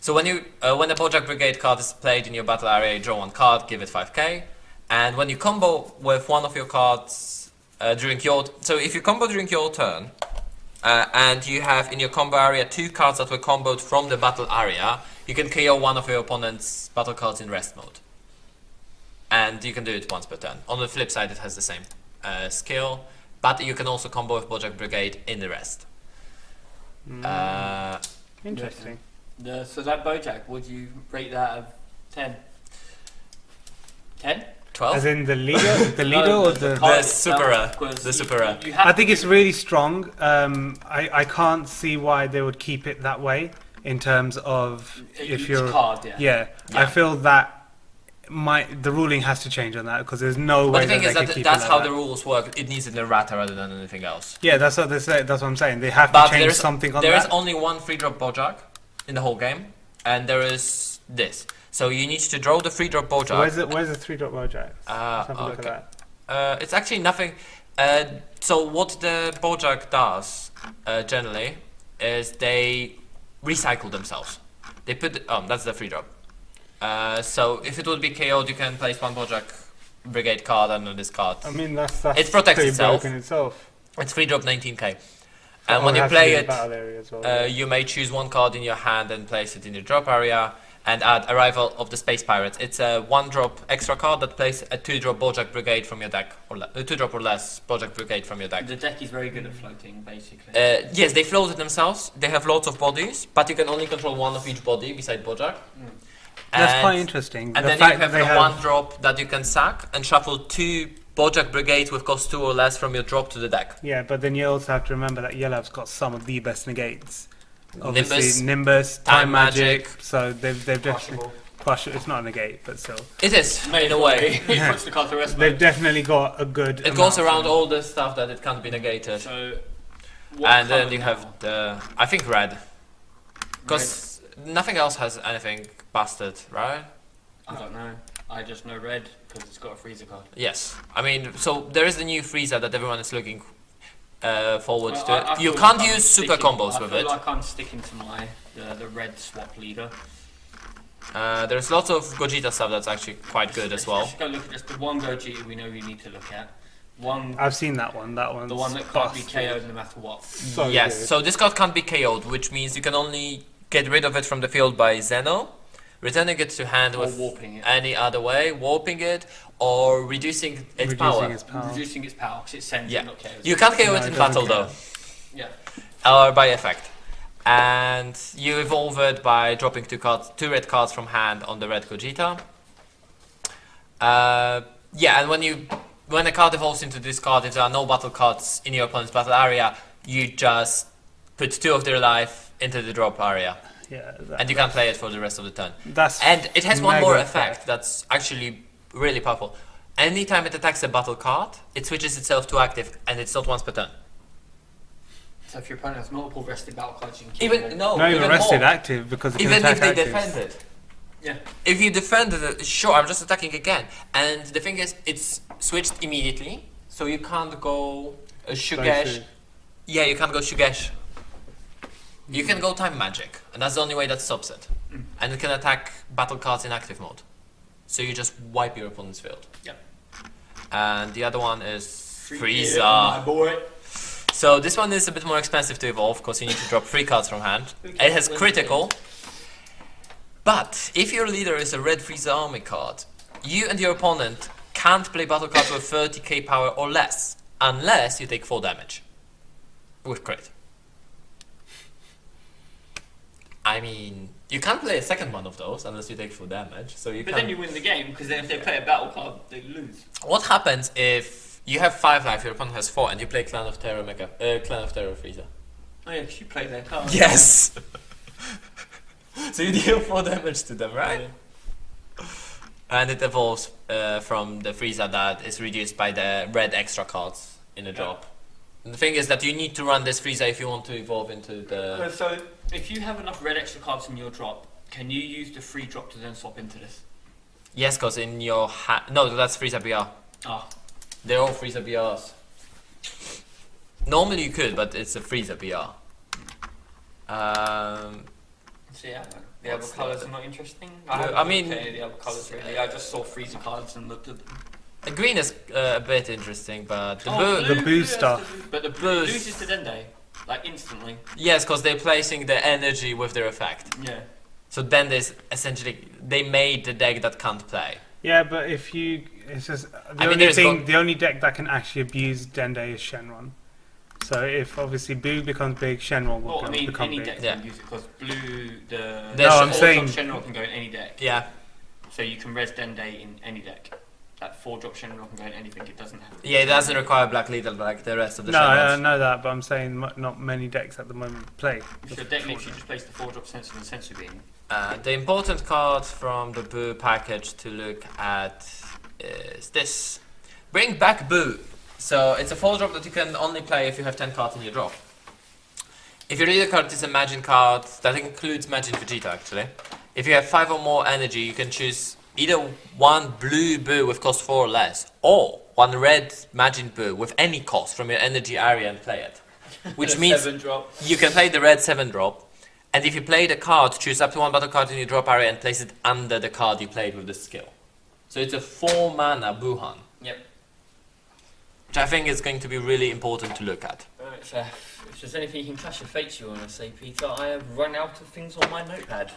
So when you when a Bojack Brigade card is played in your battle area, you draw 1 card, give it 5k, and when you combo with one of your cards during your so if you combo during your turn, and you have in your combo area 2 cards that were comboed from the battle area, you can KO one of your opponent's battle cards in rest mode, and you can do it once per turn. On the flip side, it has the same skill, but you can also combo with Bojack Brigade in the rest. Interesting. So that Bojack, would you rate that of 10? 10? 12. As in the leader, or the? The super rare. The super rare. I think it's really strong. I can't see why they would keep it that way in terms of if you're. card, yeah. Yeah, I Yeah. feel that the ruling has to change on that because there's no way But the thing that is they could that keep that's it how like the that. rules work. It needs an errata rather than anything else. Yeah, that's what they say. That's what I'm saying. They have But to change there's something on there is that. only one free drop Bojack in the whole game, and there is this. So you need to draw the free drop Bojack. So where's the 3-drop Bojack? Let's have a look okay. at that. It's actually nothing. So what the Bojack does generally is they recycle themselves. They put that's the free drop. So if it would be KO'd, you can place 1 Bojack Brigade card under this card. I mean, that's It protects pretty itself. broken itself. It's free drop 19k. So And when it you has to play be in it, battle area as well. you may choose 1 card in your hand and place it in your drop area, and add Arrival of the Space Pirates. It's a 1-drop extra card that plays a 2-drop Bojack Brigade from your deck, or 2-drop or less Bojack Brigade from your deck. The deck is very good at floating, basically. Yes, they float it themselves. They have lots of bodies, but you can only control 1 of each body beside Bojack. That's And- quite interesting. And the then fact you have that the they 1-drop that you can sack and shuffle 2 Bojack Brigades with cost 2 or less from your drop to the deck. Yeah, but then you also have to remember that Yellow's got some of the best negates. Obviously, Nimbus, Nimbus, Time Time Magic. Magic. So they've definitely Crushable. crush it. It's not a negate, but still, It is, May in as a well way. be. He puts the card to rest they've mode. definitely got a good. It goes amount around of- all the stuff that it can't be negated. So, what And then colour you now? have the, I think red. Because nothing else has anything busted, right? I don't know. I just know red because it's got a freezer card. Yes. I mean, so there is the new Frieza that everyone is looking forward Well, to. I You feel can't like I'm use super sticking- combos with I it. feel like I'm sticking to my the red swap leader. There's lots of Gogeta stuff that's actually quite good as well. Let's go look at just the one Gogeta we know we need to look at. One, I've seen that one. That one's the one that can't be busted. KO'd no matter what. So Yes, good. so this card can't be KO'd, which means you can only get rid of it from the field by Zeno, returning it to hand Or with warping it. any other way, warping it, or reducing its Reducing power. its power. Reducing its power because it sends Yeah. it, not KOs. You can't KO No, it it in doesn't battle count. Yeah. though, or by effect. And you evolve it by dropping 2 red cards from hand on the red Gogeta. Yeah, and when a card evolves into this card, if there are no battle cards in your opponent's battle area, you just put 2 of their life into the drop area, Yeah, and you can play it for the rest of the turn. that's And it has one more mega effect fair. that's actually really powerful. anytime it attacks a battle card, it switches itself to active, and it's not once per turn. So if your opponent has multiple rested battle cards, you can keep them Even all. no, Not even even rested more. active because it can Even attack if they actives. defend it. Yeah. If you defend it, sure, I'm just attacking again. And the thing is, it's switched immediately, so you can't go Shugesh. Sure. Yeah, you can't go Shugesh. You can go Time Magic, and that's the only way that stops it. And it can attack battle cards in active mode. So you just wipe your opponent's field. Yep. And the other one is My Frieza. boy. So this one is a bit more expensive to evolve because you need to drop 3 cards from hand. It has critical. But if your leader is a red Frieza army card, you and your opponent can't play battle cards with 30k power or less, unless you take 4 damage. With crit. I mean, you can't play a second one of those unless you take 4 damage. So you But can. then you win the game, because then if they play a battle card, they lose. What happens if you have 5 life, your opponent has 4, and you play Clan of Terror Clan of Terror Frieza? Oh yeah, because you play their card. Yes! So you deal 4 damage to them, right? And it evolves from the Frieza that is reduced by the red extra cards in the drop. And the thing is that you need to run this Frieza if you want to evolve into the... So if you have enough red extra cards in your drop, can you use the free drop to then swap into this? Yes, because in your no, that's Frieza BR. Ah. They're all Frieza BRs. Normally you could, but it's a Frieza BR. So yeah, the other What's colours the- are not interesting. I mean- looked at any of the other colours really. I just saw Freezer cards and looked at them. The green is a bit interesting, but the Oh, blue... The blue stuff. But the blue Blues. loses to Dende, like instantly. Yes, because they're placing the energy with their effect. Yeah. So then there's essentially... They made the deck that can't play. Yeah, but if you, it's just the mean, only there's thing, the only deck that can actually abuse Dende is Shenron. So if obviously blue becomes big, Shenron will Well, I mean, become any big. deck Yeah. can use it because blue, the No, I'm four-drop saying- Shenron can go in any deck. Yeah. So you can res Dende in any deck. That 4-drop Shenron can go in anything. It doesn't have to. Yeah, it doesn't require Black Leader like the rest of the No, I Shenrons. know that, but I'm saying not many decks at the moment play. If your deck literally just plays the 4-drop Sensor and Sensu Beam. The important card from the Boo package to look at is this. Bring back Boo. So it's a 4-drop that you can only play if you have 10 cards in your drop. If your leader card is a Majin card, that includes Majin Vegeta actually. If you have 5 or more energy, you can choose either one blue Boo with cost 4 or less, or one red Majin Boo with any cost from your energy area and play it. Which means 7-drop. you can play the red 7-drop, and if you play the card, choose up to 1 battle card in your drop area and place it under the card you played with the skill. So it's a 4 mana Buhan, Yep. which I think is going to be really important to look at. Alright, so if there's anything you can Clash of Fates you want to say, Peter, I have run out of things on my notepad.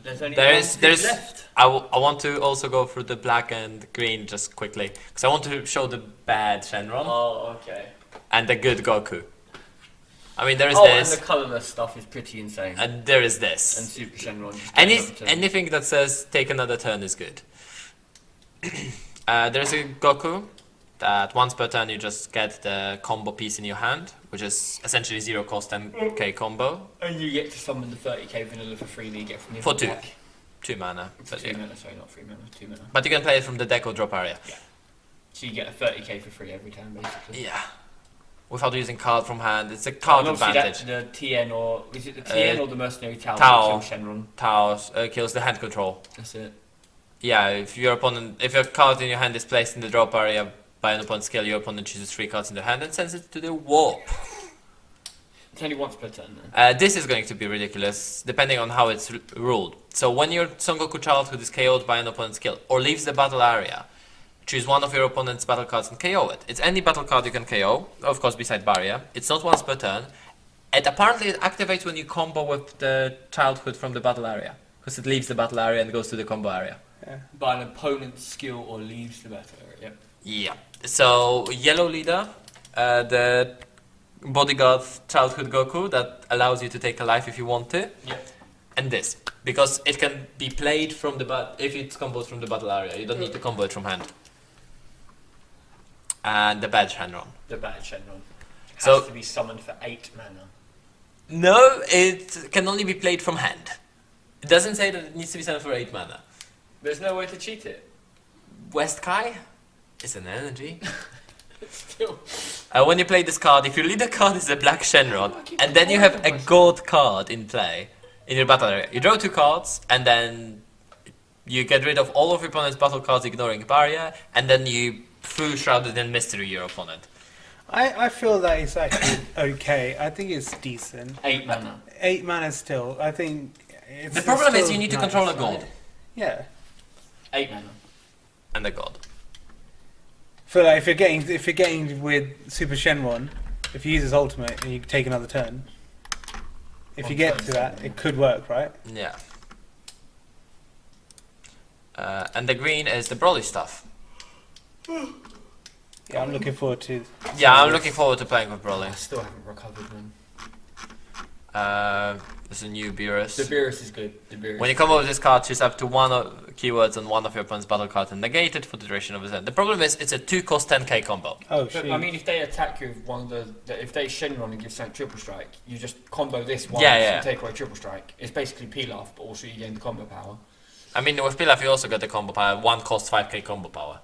There's only There's left. I want to also go through the black and green just quickly, because I want to show the bad Shenron Oh, okay. and the good Goku. I mean, there is Oh, and this, the colourless stuff is pretty insane. and there is this. And Super Shenron. just Any, going up to- anything that says take another turn is good. There's a Goku that once per turn you just get the combo piece in your hand, which is essentially 0 cost 10k combo, And you get to summon the 30k vanilla for free that you get from your For two. deck. 2 mana. For But, 2 mana, sorry, not 3 mana, 2 mana. but you can play it from the deck or drop area. So you get a 30k for free every time, basically. Yeah. Without using card from hand, it's a card And obviously advantage. That, the TN or is it the TN or the Mercenary Tau? Tau. that kills Shenron. Taos kills the hand control. That's it. Yeah, if your card in your hand is placed in the drop area by an opponent's skill, your opponent chooses 3 cards in their hand and sends it to the warp. It's only once per turn then. This is going to be ridiculous, depending on how it's ruled. So when your Son Goku childhood is KO'd by an opponent's skill, or leaves the battle area, choose one of your opponent's battle cards and KO it. It's any battle card you can KO, of course beside barrier. It's not once per turn. And apparently it activates when you combo with the childhood from the battle area. Because it leaves the battle area and goes to the combo area. By an opponent's skill or leaves the battle area. Yep. Yeah. So yellow leader, the bodyguard childhood Goku that allows you to take a life if you want to, Yep. and this because it can be played from the if it's combos from the battle area. You don't need to combo it from hand. And the bad Shenron. The bad Shenron. Has So- to be summoned for 8 mana. No, it can only be played from hand. It doesn't say that it needs to be sent for 8 mana. There's no way to cheat it. West Kai? It's an energy. Still. When you play this card, if your leader card is a black Shenron, and then you have a god card in play in your battle area, you draw 2 cards, and then you get rid of all of your opponent's battle cards, ignoring barrier, and then you through Shrouded in Mystery your opponent. I feel that it's actually okay. I think it's decent. 8 mana. 8 mana still. I think it's The problem is still you need to nice. control a god Yeah. 8 mana. and a god. So like, if you're getting with Super Shenron, if you use his ultimate and you take another turn, if you get to that, it could work, right? Yeah. And the green is the Broly stuff. Yeah, I'm looking forward to. Yeah, I'm looking forward to playing with Broly. I still haven't recovered them. There's a new Beerus. The Beerus is good. The Beerus. When you come over with this card, choose up to 1 keywords on one of your opponent's battle cards and negate it for the duration of his end. The problem is it's a 2-cost 10k combo. Oh But, shit! I mean, if they attack you with one of if they Shenron and give something triple strike, you just combo this once Yeah, yeah. and take away triple strike. It's basically Pilaf, but also you gain the combo power. I mean, with Pilaf you also get the combo power, 1-cost 5k combo power.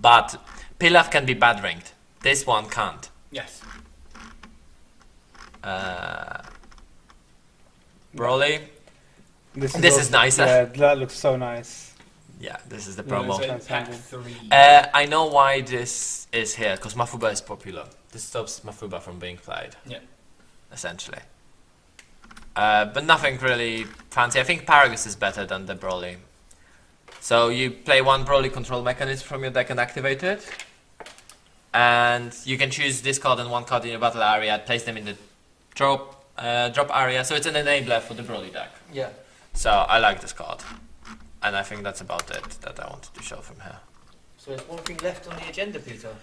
But Pilaf can be bad ranked. This one can't. Yes. Broly. this this is also- nicer. Yeah, that looks so nice. Yeah, this is the Yeah, promo. so- So pack Transcendent. 3. I know why this is here, because Mafuba is popular. This stops Mafuba from being played. Yeah. Essentially. But nothing really fancy. I think Paragus is better than the Broly. So you play 1 Broly control mechanism from your deck and activate it. And you can choose this card and 1 card in your battle area, place them in the drop area. So it's an enabler for the Broly deck. Yeah. So I like this card. And I think that's about it that I wanted to show from here. So there's one thing left on the agenda, Peter.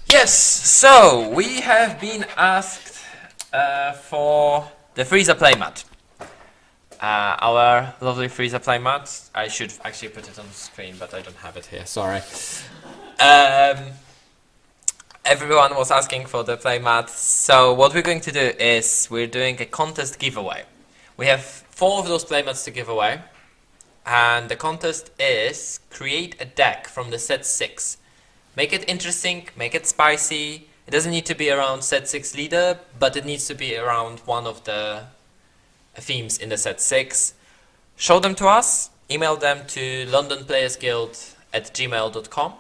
Yes, so we have been asked for the Frieza playmat. Our lovely Frieza playmat. I should actually put it on the screen, but I don't have it here. Sorry. Everyone was asking for the playmat. So what we're going to do is we're doing a contest giveaway. We have 4 of those playmats to give away. And the contest is create a deck from the set 6. Make it interesting, make it spicy. It doesn't need to be around set 6 leader, but it needs to be around one of the themes in the set 6. Show them to us, email them to londonplayersguild@gmail.com.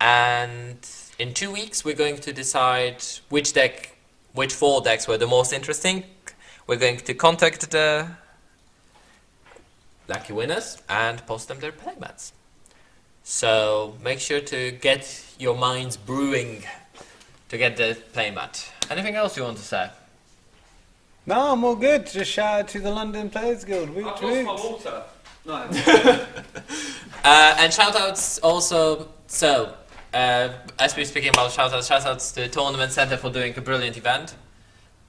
And in 2 weeks we're going to decide which 4 decks were the most interesting. We're going to contact the lucky winners and post them their playmats. So make sure to get your minds brewing to get the playmat. Anything else you want to say? No, I'm all good. Just shout out to the London Players Guild. I've Woot lost woot. my water. No. And shoutouts also. So, as we're speaking about shoutouts to Tournament Center for doing a brilliant event.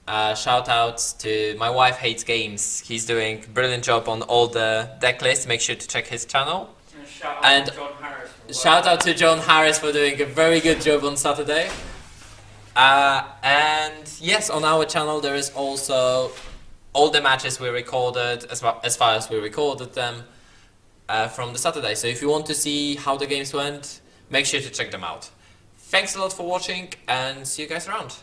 Shoutouts to My Wife Hates Games. He's doing a brilliant job on all the deck lists. Make sure to check his channel. And John Harris. shout out to John Harris for doing a very good job on Saturday. And yes, on our channel there is also all the matches we recorded, as far as we recorded them from the Saturday. So if you want to see how the games went, make sure to check them out. Thanks a lot for watching and see you guys around.